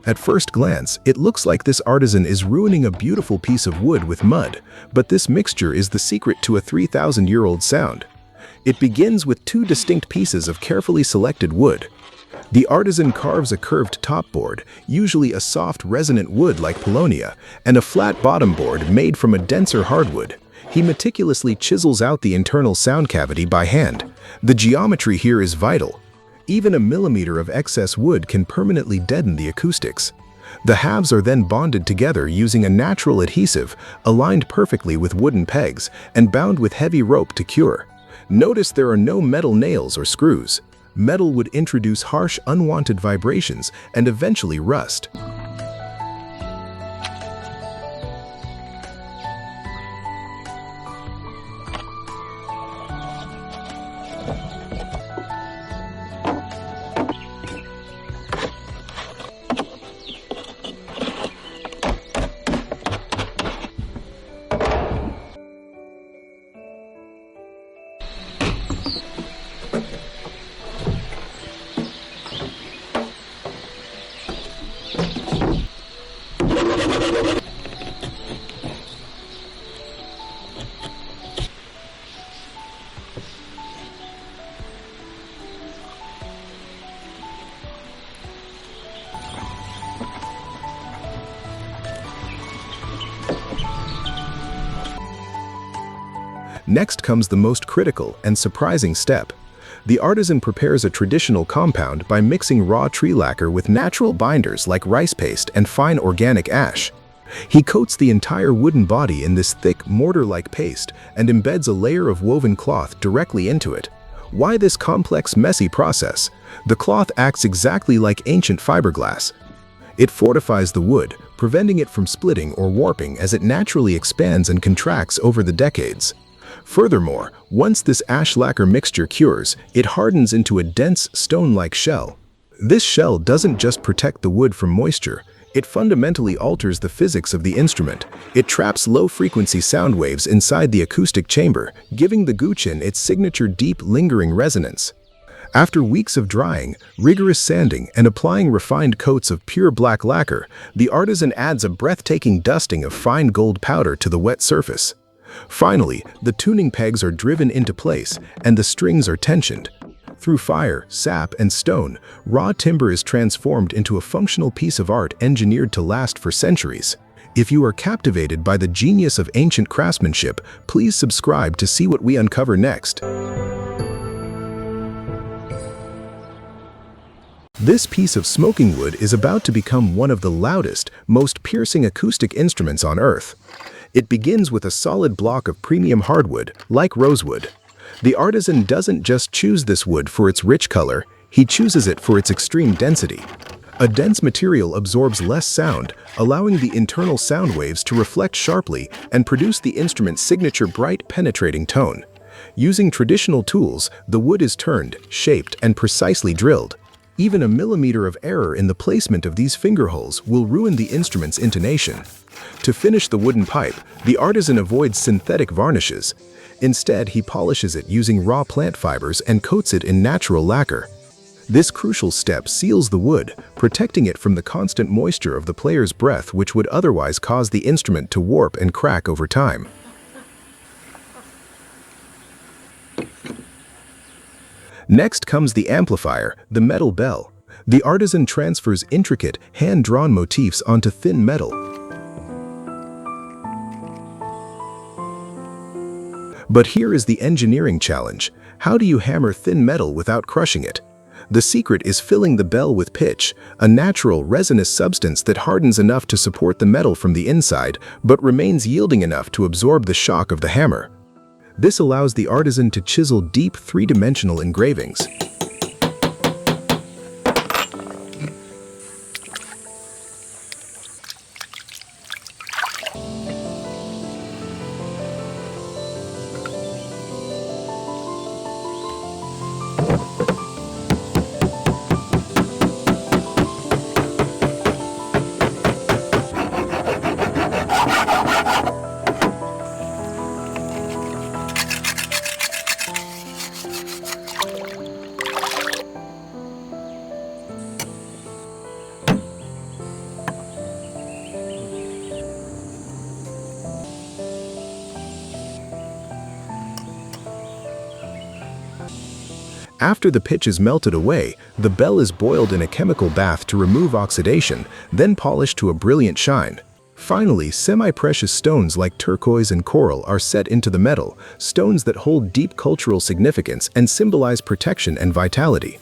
At first glance, it looks like this artisan is ruining a beautiful piece of wood with mud, but this mixture is the secret to a 3,000-year-old sound. It begins with two distinct pieces of carefully selected wood. The artisan carves a curved top board, usually a soft resonant wood like paulownia, and a flat bottom board made from a denser hardwood. He meticulously chisels out the internal sound cavity by hand. The geometry here is vital. Even a millimeter of excess wood can permanently deaden the acoustics. The halves are then bonded together using a natural adhesive, aligned perfectly with wooden pegs, and bound with heavy rope to cure. Notice there are no metal nails or screws. Metal would introduce harsh, unwanted vibrations and eventually rust. Next comes the most critical and surprising step. The artisan prepares a traditional compound by mixing raw tree lacquer with natural binders like rice paste and fine organic ash. He coats the entire wooden body in this thick, mortar-like paste and embeds a layer of woven cloth directly into it. Why this complex, messy process? The cloth acts exactly like ancient fiberglass. It fortifies the wood, preventing it from splitting or warping as it naturally expands and contracts over the decades. Furthermore, once this ash lacquer mixture cures, it hardens into a dense, stone-like shell. This shell doesn't just protect the wood from moisture, it fundamentally alters the physics of the instrument. It traps low-frequency sound waves inside the acoustic chamber, giving the guqin its signature deep, lingering resonance. After weeks of drying, rigorous sanding, and applying refined coats of pure black lacquer, the artisan adds a breathtaking dusting of fine gold powder to the wet surface. Finally, the tuning pegs are driven into place and the strings are tensioned. Through fire, sap, and stone, raw timber is transformed into a functional piece of art engineered to last for centuries. If you are captivated by the genius of ancient craftsmanship, please subscribe to see what we uncover next. This piece of smoking wood is about to become one of the loudest, most piercing acoustic instruments on Earth. It begins with a solid block of premium hardwood, like rosewood. The artisan doesn't just choose this wood for its rich color, he chooses it for its extreme density. A dense material absorbs less sound, allowing the internal sound waves to reflect sharply and produce the instrument's signature bright, penetrating tone. Using traditional tools, the wood is turned, shaped, and precisely drilled. Even a millimeter of error in the placement of these finger holes will ruin the instrument's intonation. To finish the wooden pipe, the artisan avoids synthetic varnishes. Instead, he polishes it using raw plant fibers and coats it in natural lacquer. This crucial step seals the wood, protecting it from the constant moisture of the player's breath, which would otherwise cause the instrument to warp and crack over time. Next comes the amplifier, the metal bell. The artisan transfers intricate, hand-drawn motifs onto thin metal. But here is the engineering challenge. How do you hammer thin metal without crushing it? The secret is filling the bell with pitch, a natural resinous substance that hardens enough to support the metal from the inside, but remains yielding enough to absorb the shock of the hammer. This allows the artisan to chisel deep, three-dimensional engravings. After the pitch is melted away, the bell is boiled in a chemical bath to remove oxidation, then polished to a brilliant shine. Finally, semi-precious stones like turquoise and coral are set into the metal, stones that hold deep cultural significance and symbolize protection and vitality.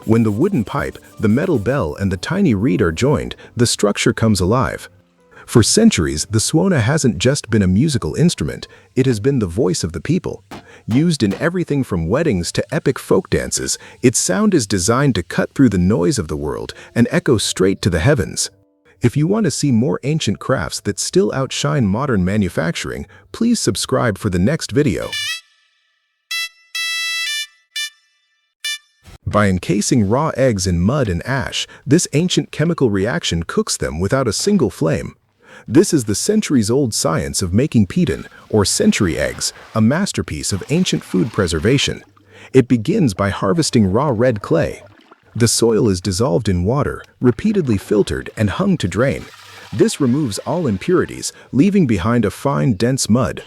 When the wooden pipe, the metal bell, and the tiny reed are joined, the structure comes alive. For centuries, the Suona hasn't just been a musical instrument, it has been the voice of the people. Used in everything from weddings to epic folk dances, its sound is designed to cut through the noise of the world and echo straight to the heavens. If you want to see more ancient crafts that still outshine modern manufacturing, please subscribe for the next video. By encasing raw eggs in mud and ash, this ancient chemical reaction cooks them without a single flame. This is the centuries-old science of making peatin, or century eggs, a masterpiece of ancient food preservation. It begins by harvesting raw red clay. The soil is dissolved in water, repeatedly filtered, and hung to drain. This removes all impurities, leaving behind a fine, dense mud.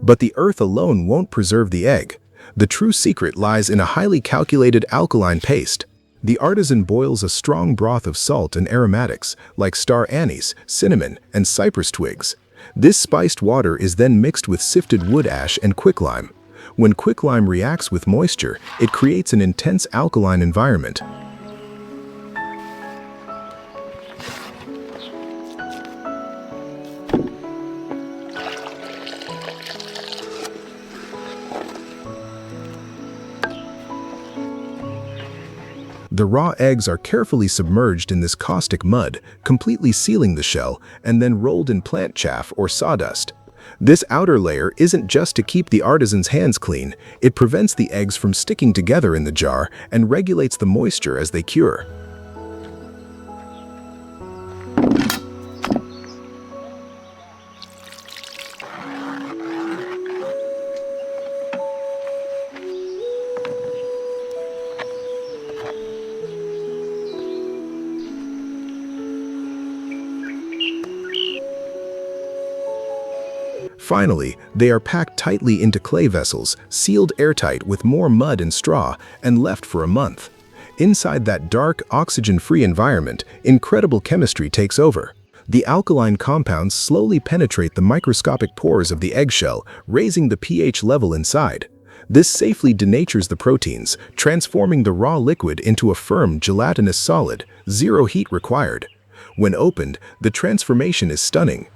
But the earth alone won't preserve the egg. The true secret lies in a highly calculated alkaline paste. The artisan boils a strong broth of salt and aromatics, like star anise, cinnamon, and cypress twigs. This spiced water is then mixed with sifted wood ash and quicklime. When quicklime reacts with moisture, it creates an intense alkaline environment. The raw eggs are carefully submerged in this caustic mud, completely sealing the shell, and then rolled in plant chaff or sawdust. This outer layer isn't just to keep the artisan's hands clean, it prevents the eggs from sticking together in the jar and regulates the moisture as they cure. Finally, they are packed tightly into clay vessels, sealed airtight with more mud and straw, and left for a month. Inside that dark, oxygen-free environment, incredible chemistry takes over. The alkaline compounds slowly penetrate the microscopic pores of the eggshell, raising the pH level inside. This safely denatures the proteins, transforming the raw liquid into a firm, gelatinous solid, zero heat required. When opened, the transformation is stunning.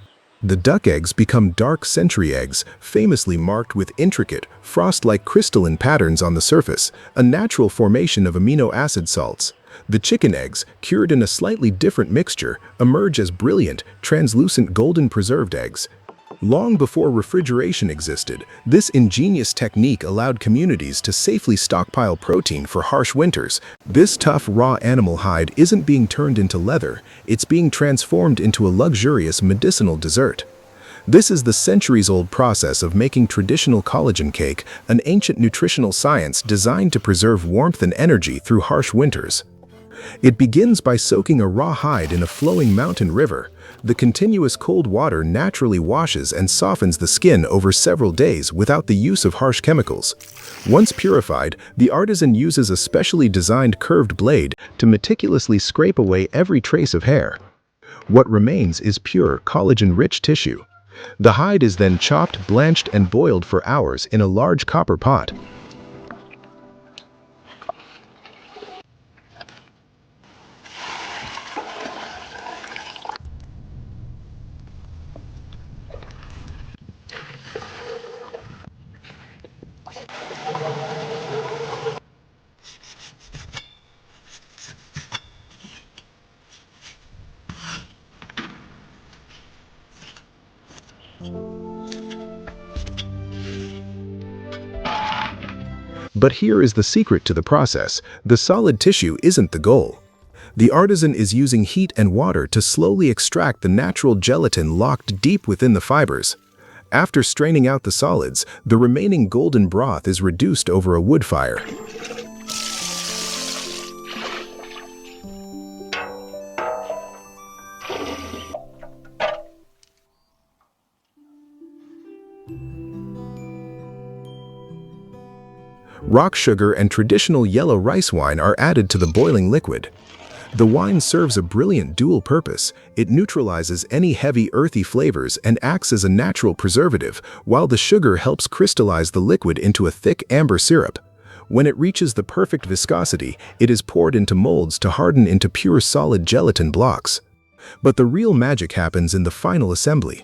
The duck eggs become dark century eggs, famously marked with intricate, frost-like crystalline patterns on the surface, a natural formation of amino acid salts. The chicken eggs, cured in a slightly different mixture, emerge as brilliant, translucent golden preserved eggs. Long before refrigeration existed, this ingenious technique allowed communities to safely stockpile protein for harsh winters. This tough raw animal hide isn't being turned into leather, it's being transformed into a luxurious medicinal dessert. This is the centuries-old process of making traditional collagen cake, an ancient nutritional science designed to preserve warmth and energy through harsh winters. It begins by soaking a raw hide in a flowing mountain river. The continuous cold water naturally washes and softens the skin over several days without the use of harsh chemicals. Once purified, the artisan uses a specially designed curved blade to meticulously scrape away every trace of hair. What remains is pure, collagen-rich tissue. The hide is then chopped, blanched, and boiled for hours in a large copper pot. But here is the secret to the process: the solid tissue isn't the goal. The artisan is using heat and water to slowly extract the natural gelatin locked deep within the fibers. After straining out the solids, the remaining golden broth is reduced over a wood fire. Rock sugar and traditional yellow rice wine are added to the boiling liquid. The wine serves a brilliant dual purpose. It neutralizes any heavy, earthy flavors and acts as a natural preservative, while the sugar helps crystallize the liquid into a thick amber syrup. When it reaches the perfect viscosity, it is poured into molds to harden into pure solid gelatin blocks. But the real magic happens in the final assembly.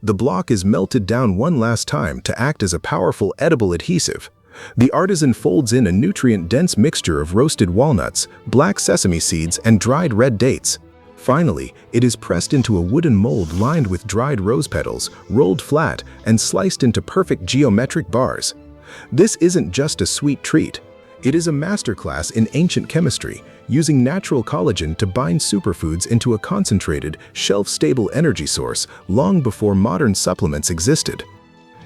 The block is melted down one last time to act as a powerful edible adhesive. The artisan folds in a nutrient-dense mixture of roasted walnuts, black sesame seeds, and dried red dates. Finally, it is pressed into a wooden mold lined with dried rose petals, rolled flat, and sliced into perfect geometric bars. This isn't just a sweet treat. It is a masterclass in ancient chemistry, using natural collagen to bind superfoods into a concentrated, shelf-stable energy source long before modern supplements existed.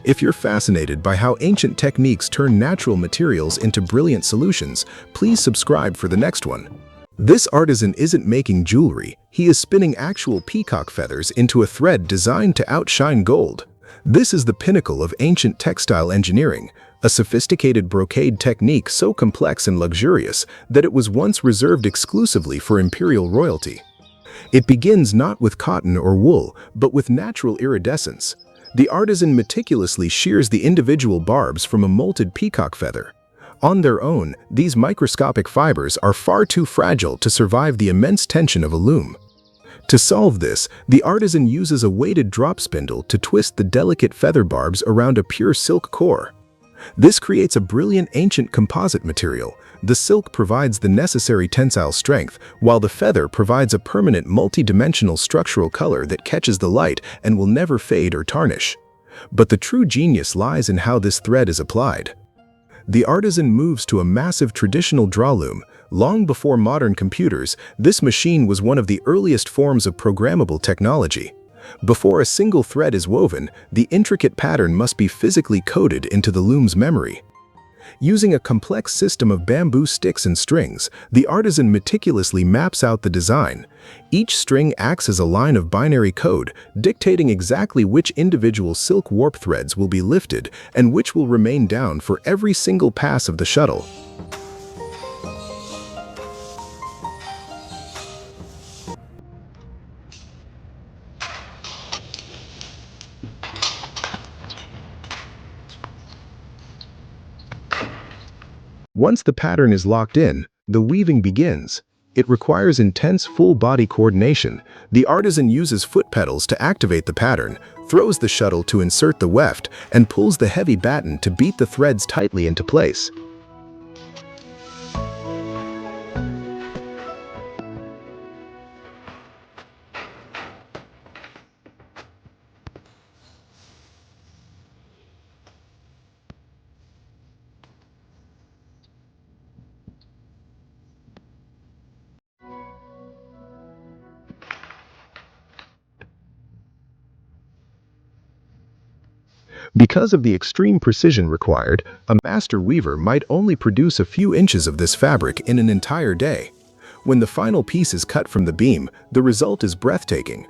If you're fascinated by how ancient techniques turn natural materials into brilliant solutions, please subscribe for the next one. This artisan isn't making jewelry, he is spinning actual peacock feathers into a thread designed to outshine gold. This is the pinnacle of ancient textile engineering, a sophisticated brocade technique so complex and luxurious that it was once reserved exclusively for imperial royalty. It begins not with cotton or wool, but with natural iridescence. The artisan meticulously shears the individual barbs from a molted peacock feather. On their own, these microscopic fibers are far too fragile to survive the immense tension of a loom. To solve this, the artisan uses a weighted drop spindle to twist the delicate feather barbs around a pure silk core. This creates a brilliant ancient composite material. The silk provides the necessary tensile strength, while the feather provides a permanent multi-dimensional structural color that catches the light and will never fade or tarnish. But the true genius lies in how this thread is applied. The artisan moves to a massive traditional draw loom. Long before modern computers, this machine was one of the earliest forms of programmable technology. Before a single thread is woven, the intricate pattern must be physically coded into the loom's memory. Using a complex system of bamboo sticks and strings, the artisan meticulously maps out the design. Each string acts as a line of binary code, dictating exactly which individual silk warp threads will be lifted and which will remain down for every single pass of the shuttle. Once the pattern is locked in, the weaving begins. It requires intense full-body coordination. The artisan uses foot pedals to activate the pattern, throws the shuttle to insert the weft, and pulls the heavy batten to beat the threads tightly into place. Because of the extreme precision required, a master weaver might only produce a few inches of this fabric in an entire day. When the final piece is cut from the beam, the result is breathtaking.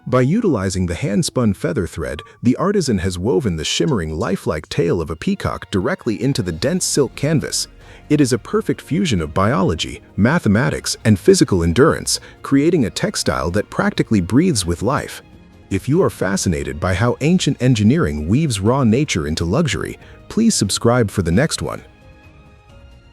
By utilizing the hand-spun feather thread, the artisan has woven the shimmering, lifelike tail of a peacock directly into the dense silk canvas. It is a perfect fusion of biology, mathematics, and physical endurance, creating a textile that practically breathes with life. If you are fascinated by how ancient engineering weaves raw nature into luxury, please subscribe for the next one.